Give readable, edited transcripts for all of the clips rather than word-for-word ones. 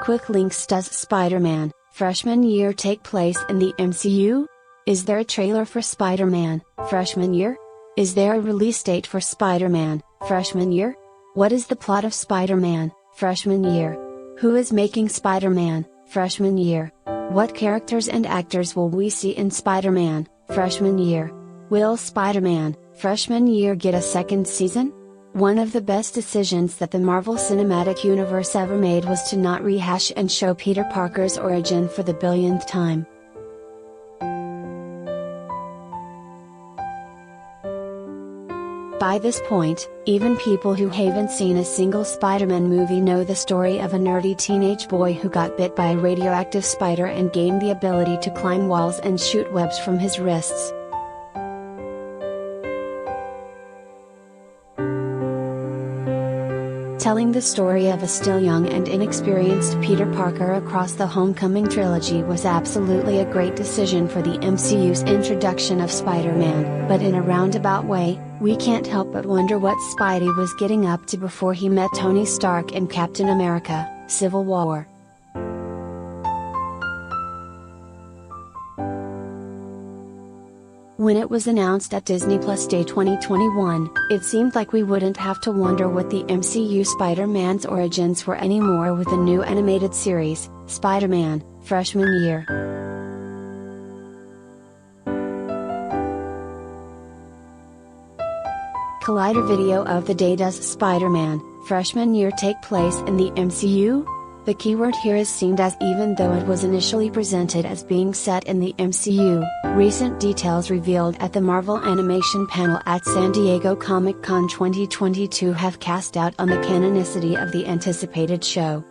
Quick links. Does Spider-Man, freshman year take place in the MCU? Is there a trailer for Spider-Man, freshman year? Is there a release date for Spider-Man, freshman year? What is the plot of Spider-Man, freshman year? Who is making Spider-Man, freshman year? What characters and actors will we see in Spider-Man, freshman year? Will Spider-Man, freshman year get a second season? One of the best decisions that the Marvel Cinematic Universe ever made was to not rehash and show Peter Parker's origin for the billionth time. By this point, even people who haven't seen a single Spider-Man movie know the story of a nerdy teenage boy who got bit by a radioactive spider and gained the ability to climb walls and shoot webs from his wrists. Telling the story of a still young and inexperienced Peter Parker across the Homecoming trilogy was absolutely a great decision for the MCU's introduction of Spider-Man, but in a roundabout way, we can't help but wonder what Spidey was getting up to before he met Tony Stark in Captain America: Civil War. When it was announced at Disney Plus Day 2021, it seemed like we wouldn't have to wonder what the MCU Spider-Man's origins were anymore with the new animated series, Spider-Man, Freshman Year. Collider video of the day. Does Spider-Man, Freshman Year take place in the MCU? The keyword here is seemed as even though it was initially presented as being set in the MCU, recent details revealed at the Marvel Animation panel at San Diego Comic-Con 2022 have cast doubt on the canonicity of the anticipated show.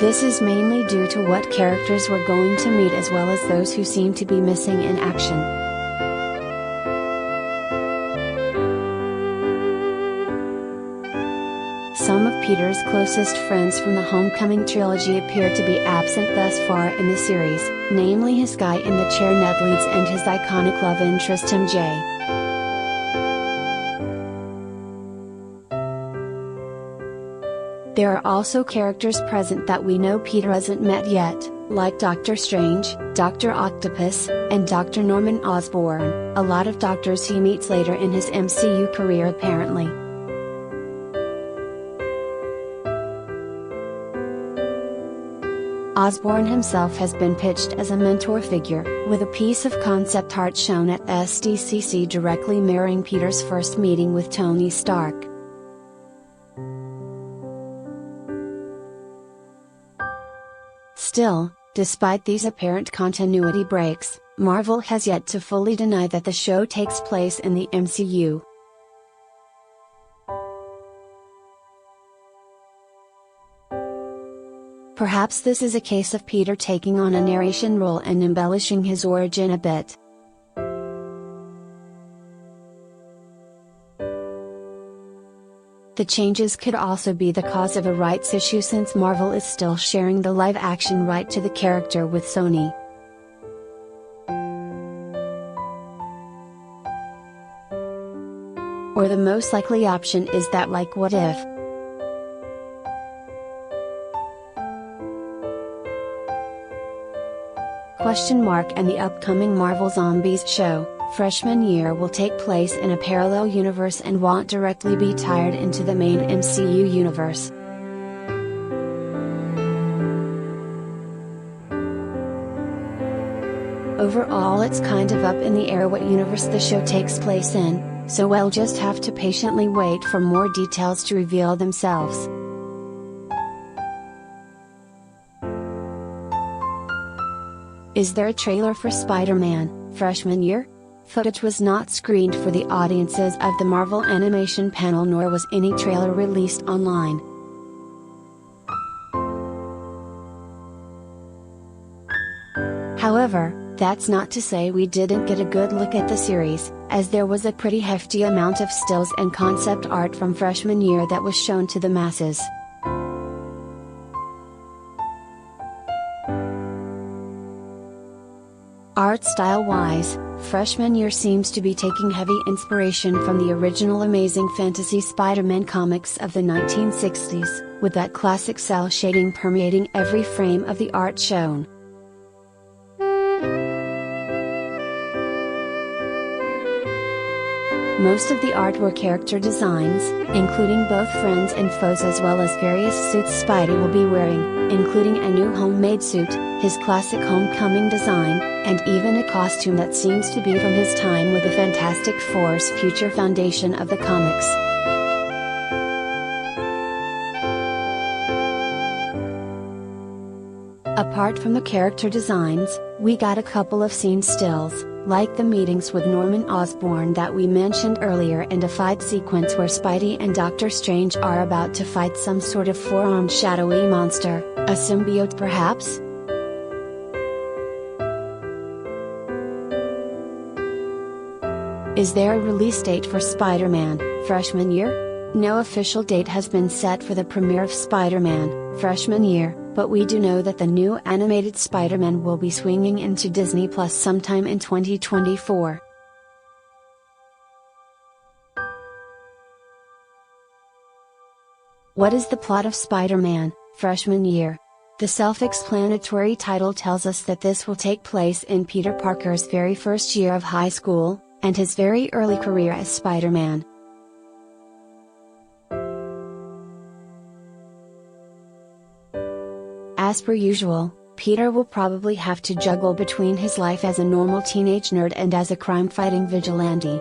This is mainly due to what characters we're going to meet as well as those who seem to be missing in action. Some of Peter's closest friends from the Homecoming trilogy appear to be absent thus far in the series, namely his guy in the chair Ned Leeds and his iconic love interest MJ. There are also characters present that we know Peter hasn't met yet, like Doctor Strange, Dr. Octopus, and Dr. Norman Osborn, a lot of doctors he meets later in his MCU career apparently. Osborn himself has been pitched as a mentor figure, with a piece of concept art shown at SDCC directly mirroring Peter's first meeting with Tony Stark. Still, despite these apparent continuity breaks, Marvel has yet to fully deny that the show takes place in the MCU. Perhaps this is a case of Peter taking on a narration role and embellishing his origin a bit. The changes could also be the cause of a rights issue since Marvel is still sharing the live-action right to the character with Sony. Or the most likely option is that, like What If? And the upcoming Marvel Zombies show, Freshman Year, will take place in a parallel universe and won't directly be tied into the main MCU universe. Overall, it's kind of up in the air what universe the show takes place in, so we'll just have to patiently wait for more details to reveal themselves. Is there a trailer for Spider-Man, Freshman Year? Footage was not screened for the audiences of the Marvel Animation panel, nor was any trailer released online. However, that's not to say we didn't get a good look at the series, as there was a pretty hefty amount of stills and concept art from Freshman Year that was shown to the masses. Art style-wise, freshman year seems to be taking heavy inspiration from the original Amazing Fantasy Spider-Man comics of the 1960s, with that classic cel shading permeating every frame of the art shown. Most of the art were character designs, including both friends and foes as well as various suits Spidey will be wearing, including a new homemade suit, his classic homecoming design, and even a costume that seems to be from his time with the Fantastic Four's future foundation of the comics. Apart from the character designs, we got a couple of scene stills, like the meetings with Norman Osborn that we mentioned earlier and a fight sequence where Spidey and Doctor Strange are about to fight some sort of four-armed shadowy monster, a symbiote perhaps? Is there a release date for Spider-Man, freshman year? No official date has been set for the premiere of Spider-Man, freshman year, but we do know that the new animated Spider-Man will be swinging into Disney Plus sometime in 2024. What is the plot of Spider-Man, freshman year? The self-explanatory title tells us that this will take place in Peter Parker's very first year of high school, and his very early career as Spider-Man. As per usual, Peter will probably have to juggle between his life as a normal teenage nerd and as a crime-fighting vigilante.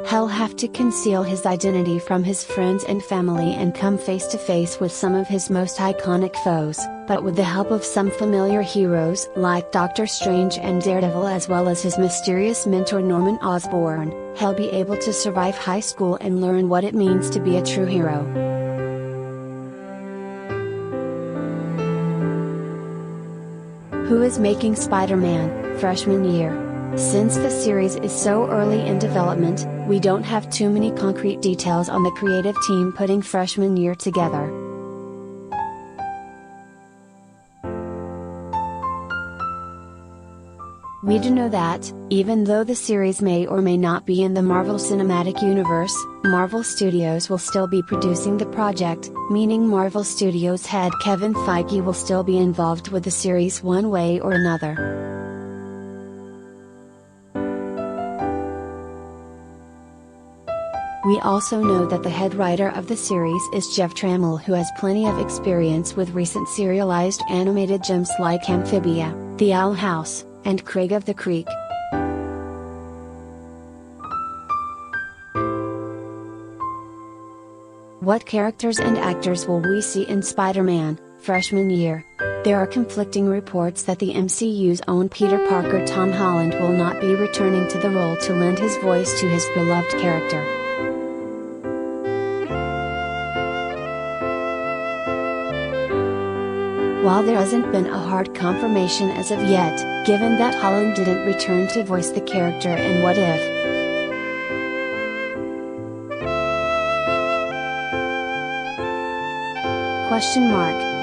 He'll have to conceal his identity from his friends and family and come face to face with some of his most iconic foes, but with the help of some familiar heroes like Doctor Strange and Daredevil as well as his mysterious mentor Norman Osborn, he'll be able to survive high school and learn what it means to be a true hero. Who is making Spider-Man, freshman year? Since the series is so early in development, we don't have too many concrete details on the creative team putting freshman year together. We do know that, even though the series may or may not be in the Marvel Cinematic Universe, Marvel Studios will still be producing the project, meaning Marvel Studios head Kevin Feige will still be involved with the series one way or another. We also know that the head writer of the series is Jeff Trammell, who has plenty of experience with recent serialized animated gems like Amphibia, The Owl House, and Craig of the Creek. What characters and actors will we see in Spider-Man, freshman year? There are conflicting reports that the MCU's own Peter Parker Tom Holland will not be returning to the role to lend his voice to his beloved character. While there hasn't been a hard confirmation as of yet, given that Holland didn't return to voice the character in What If?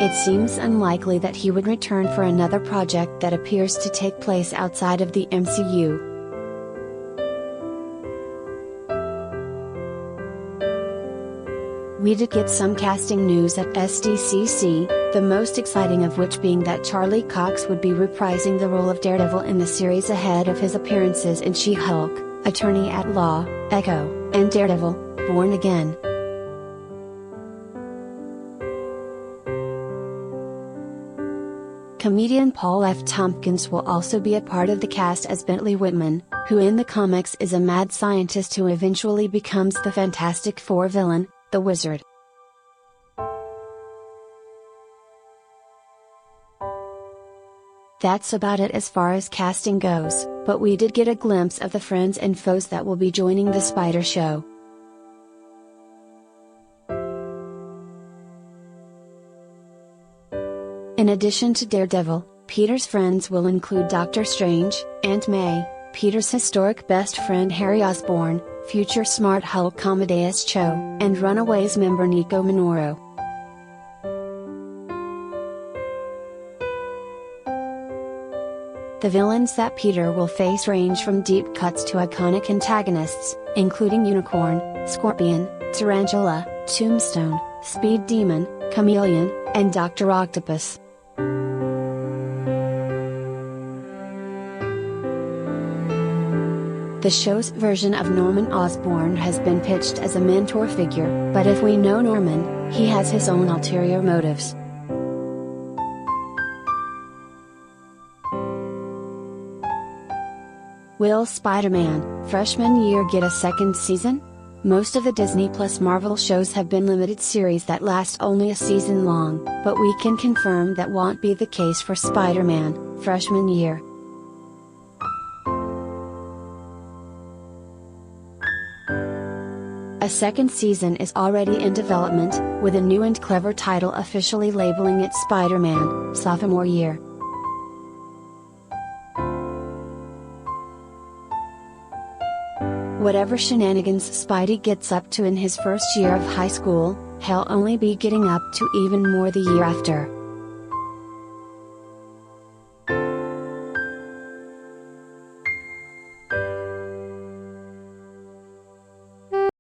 It seems unlikely that he would return for another project that appears to take place outside of the MCU. We did get some casting news at SDCC, the most exciting of which being that Charlie Cox would be reprising the role of Daredevil in the series ahead of his appearances in She-Hulk, Attorney at Law, Echo, and Daredevil, Born Again. Comedian Paul F. Tompkins will also be a part of the cast as Bentley Whitman, who in the comics is a mad scientist who eventually becomes the Fantastic Four villain, the Wizard. That's about it as far as casting goes, but we did get a glimpse of the friends and foes that will be joining the Spider Show. In addition to Daredevil, Peter's friends will include Doctor Strange, Aunt May, Peter's historic best friend Harry Osborn, future Smart Hulk Amadeus Cho, and Runaways member Nico Minoru. The villains that Peter will face range from deep cuts to iconic antagonists, including Unicorn, Scorpion, Tarantula, Tombstone, Speed Demon, Chameleon, and Dr. Octopus. The show's version of Norman Osborn has been pitched as a mentor figure, but if we know Norman, he has his own ulterior motives. Will Spider-Man, freshman year get a second season? Most of the Disney Plus Marvel shows have been limited series that last only a season long, but we can confirm that won't be the case for Spider-Man, freshman year. A second season is already in development, with a new and clever title officially labeling it Spider-Man, sophomore year. Whatever shenanigans Spidey gets up to in his first year of high school, he'll only be getting up to even more the year after.